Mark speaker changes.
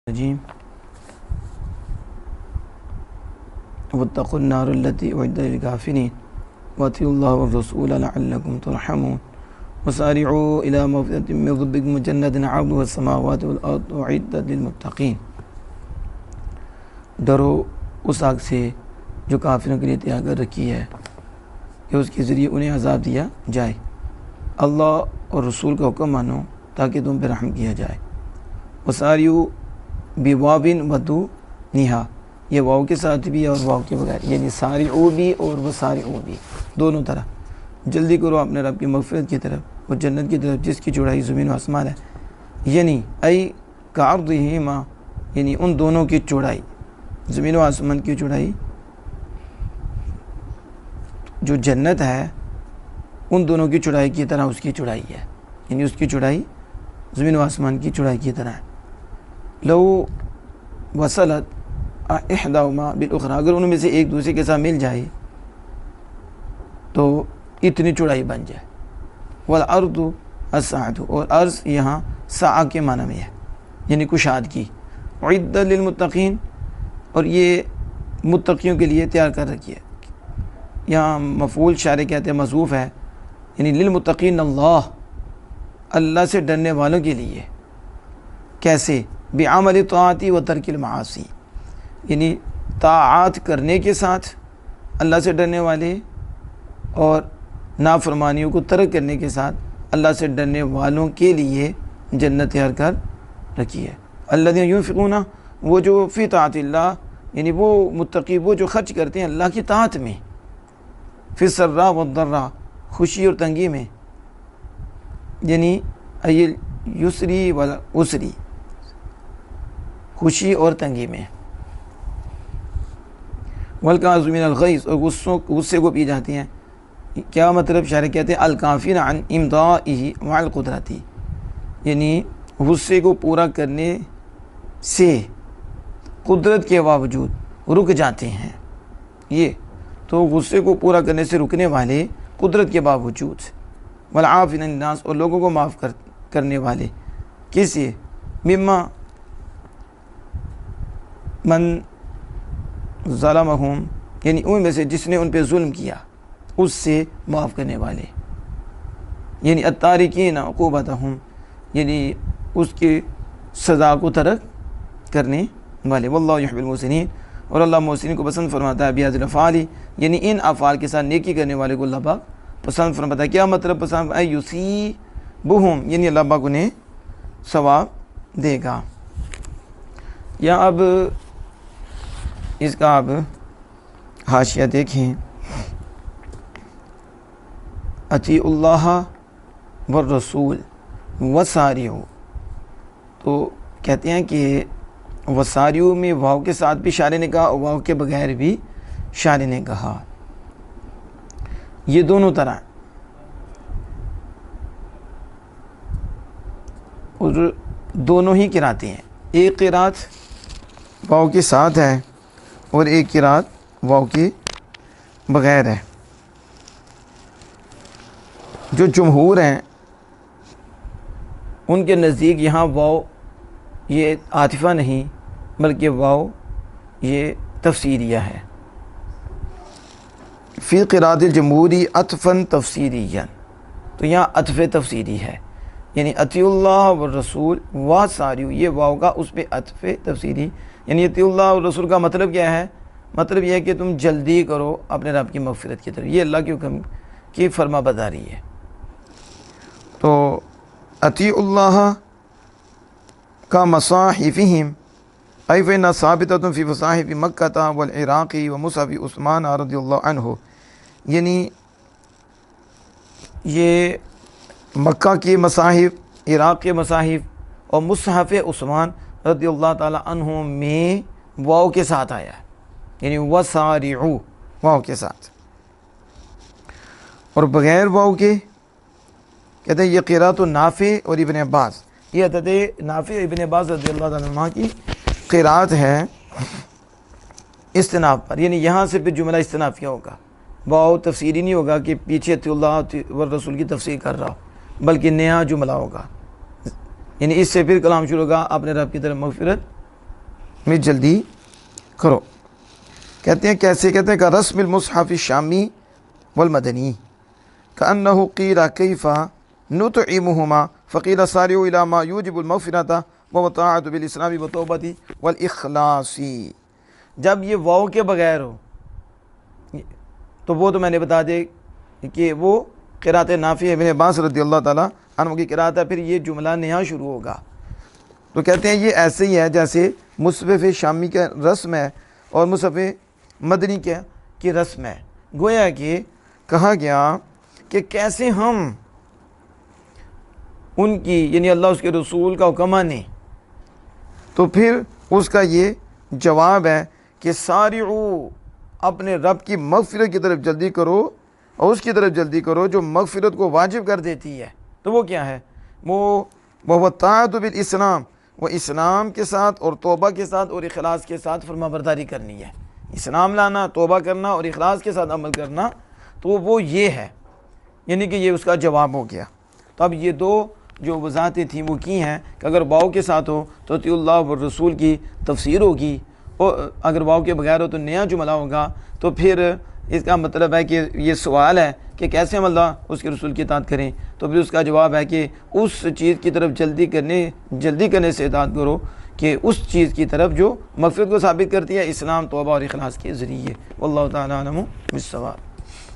Speaker 1: الرجيم واتقوا النار التي أعدت للكافرين وأطيعوا الله والرسول لعلكم ترحمون وسارعوا إلى مغفرة من ربكم وجنة عرضها السماوات والأرض أعدت للمتقين۔ ڈرو اس آگ سے جو کافروں کے لیے تیار کر رکھی ہے کہ اس کے ذریعے انہیں عذاب دیا جائے۔ اللہ اور رسول کا حکم مانو تاکہ تم پہ رحم کیا جائے۔ وساریو بواوین ودو نیہا، یہ واو کے ساتھ بھی اور واو کے بغیر، یعنی سارعو بھی اور وسارعو بھی، دونوں طرح جلدی کرو اپنے رب کی مغفرت کی طرف اور جنت کی طرف جس کی چوڑائی زمین و آسمان ہے، یعنی ای کعرضہما، یعنی ان دونوں کی چوڑائی، زمین و آسمان کی چوڑائی جو جنت ہے ان دونوں کی چوڑائی کی طرح اس کی چوڑائی ہے، یعنی اس کی چوڑائی زمین و آسمان کی چوڑائی کی طرح ہے۔ لو وصلت احداہما بالاخری، اگر ان میں سے ایک دوسرے کے ساتھ مل جائے تو اتنی چوڑائی بن جائے۔ والارض السعۃ، اور ارض یہاں سعہ کے معنی میں ہے، یعنی کشادگی۔ اعدت للمتقین، اور یہ متقیوں کے لیے تیار کر رکھی ہے۔ یہاں مفعول شارح کہتے ہیں محذوف ہے، یعنی للمتقین اللہ سے ڈرنے والوں کے لیے۔ کیسے؟ بعمل طاعت و ترک المعاصی، یعنی طاعات کرنے کے ساتھ اللہ سے ڈرنے والے اور نافرمانیوں کو ترک کرنے کے ساتھ اللہ سے ڈرنے والوں کے لیے جنت تیار کر رکھی ہے۔ الذین ينفقون، وہ جو فی طاعت اللہ، یعنی وہ متقی وہ جو خرچ کرتے ہیں اللہ کی طاعت میں، فی السراء والضراء، خوشی اور تنگی میں، یعنی یسری والعسری، خوشی اور تنگی میں۔ والکاظمین الغیظ، اور غصے کو پی جاتی ہیں۔ کیا مطلب؟ شارح کہتے ہیں الکافین عن امضائہ مع القدرۃ، یعنی غصے کو پورا کرنے سے قدرت کے باوجود رک جاتے ہیں۔ یہ تو غصے کو پورا کرنے سے رکنے والے قدرت کے باوجود۔ والعافین عن الناس، اور لوگوں کو معاف کرنے والے۔ کس یہ؟ مما من ظلمہم، یعنی ان میں سے جس نے ان پہ ظلم کیا اس سے معاف کرنے والے، یعنی التارکین عقوبتہم، یعنی اس کی سزا کو ترک کرنے والے۔ واللہ یحب المحسنین، اور اللہ محسنین کو پسند فرماتا ہے۔ بہذی الافعال، یعنی ان افعال کے ساتھ نیکی کرنے والے کو اللہ پاک پسند فرماتا ہے۔ کیا مطلب پسند؟ یصیبہم، یعنی اللہ پاک انہیں ثواب دے گا۔ یا اب اس کا اب حاشیہ دیکھیں۔ اطیعوا اللہ والرسول وسارعوا، تو کہتے ہیں کہ وسارعوا میں واو کے ساتھ بھی شارح نے کہا اور واو کے بغیر بھی شارح نے کہا، یہ دونوں طرح، اور دونوں ہی قراتیں ہیں۔ ایک قرات واو کے ساتھ ہے اور ایک قرات واو کے بغیر ہے۔ جو جمہور ہیں ان کے نزدیک یہاں واو یہ عاطفہ نہیں بلکہ واو یہ تفسیریہ ہے۔ فی قراءۃ الجمہوری عطفا تفسیریا، تو یہاں عطف تفسیری ہے، یعنی اطیعوا اللہ والرسول وسارعوا، یہ واو کا اس پہ عطف تفسیری، یعنی اطیعوا اللہ والرسول کا مطلب کیا ہے؟ مطلب یہ ہے کہ تم جلدی کرو اپنے رب کی مغفرت کی طرف، یہ اللہ کے حکم کی فرما برداری ہے۔ تو اطیعوا اللہ کا مصاحفہم ای فإنہا ثابتۃ فی مصاحف مکہ والعراق ومصحف عثمان رضی اللہ عنہ، یعنی یہ مکہ کے مصاحف، عراق کے مصاحف اور مصحف عثمان رضی اللہ تعالی عنہ میں واو کے ساتھ آیا ہے، یعنی وسارعوا واو کے ساتھ، اور بغیر واو کے کہتے ہیں یہ قرات نافع اور ابن عباس، یہ حضرت نافع ابن عباس رضی اللہ تعالیٰ عنہ کی قرات ہے استناف پر، یعنی یہاں سے پھر جملہ استنافیہ ہوگا، واو تفسیری نہیں ہوگا کہ پیچھے اطیعوا اللہ والرسول کی تفسیر کر رہا ہو، بلکہ نیا جملہ ہوگا، یعنی اس سے پھر کلام شروع ہوگا اپنے رب کی طرف مغفرت میں جلدی کرو. کہتے ہیں کیسے؟ کہتے ہیں کہ رسم المصحف الشامی والمدنی کأنه قیل کیف نطعمهما فقیل سارعوا الی ما یوجب المغفرۃ والطاعۃ بالاسلام والتوبۃ والاخلاص. جب یہ واو کے بغیر ہو تو وہ تو میں نے بتا دے کہ وہ قرات نافع ابن عباس رضی اللہ تعالیٰ عنہ کی قرات ہے، پھر یہ جملہ نیا شروع ہوگا. تو کہتے ہیں یہ ایسے ہی ہے جیسے مصحف شامی کا رسم ہے اور مصحف مدنی کی رسم ہے. گویا کہ کہا گیا کہ کیسے ہم ان کی یعنی اللہ اس کے رسول کا حکم مانیں، تو پھر اس کا یہ جواب ہے کہ سارعو، اپنے رب کی مغفرت کی طرف جلدی کرو اور اس کی طرف جلدی کرو جو مغفرت کو واجب کر دیتی ہے. تو وہ کیا ہے؟ وہ طاعت بالاسلام، وہ اسلام کے ساتھ اور توبہ کے ساتھ اور اخلاص کے ساتھ فرما برداری کرنی ہے. اسلام لانا، توبہ کرنا اور اخلاص کے ساتھ عمل کرنا، تو وہ یہ ہے، یعنی کہ یہ اس کا جواب ہو گیا. تو اب یہ دو جو وضاحتیں تھیں وہ کی ہیں کہ اگر واو کے ساتھ ہو تو اطیعوا اللہ والرسول کی تفسیر ہوگی، اور اگر واو کے بغیر ہو تو نیا جملہ ہوگا. تو پھر اس کا مطلب ہے کہ یہ سوال ہے کہ کیسے ہم اللہ اس کے رسول کی اطاعت کریں، تو پھر اس کا جواب ہے کہ اس چیز کی طرف جلدی کرنے سے اطاعت کرو کہ اس چیز کی طرف جو مغفرت کو ثابت کرتی ہے، اسلام، توبہ اور اخلاص کے ذریعے. واللہ تعالیٰ عنہ بالصواب.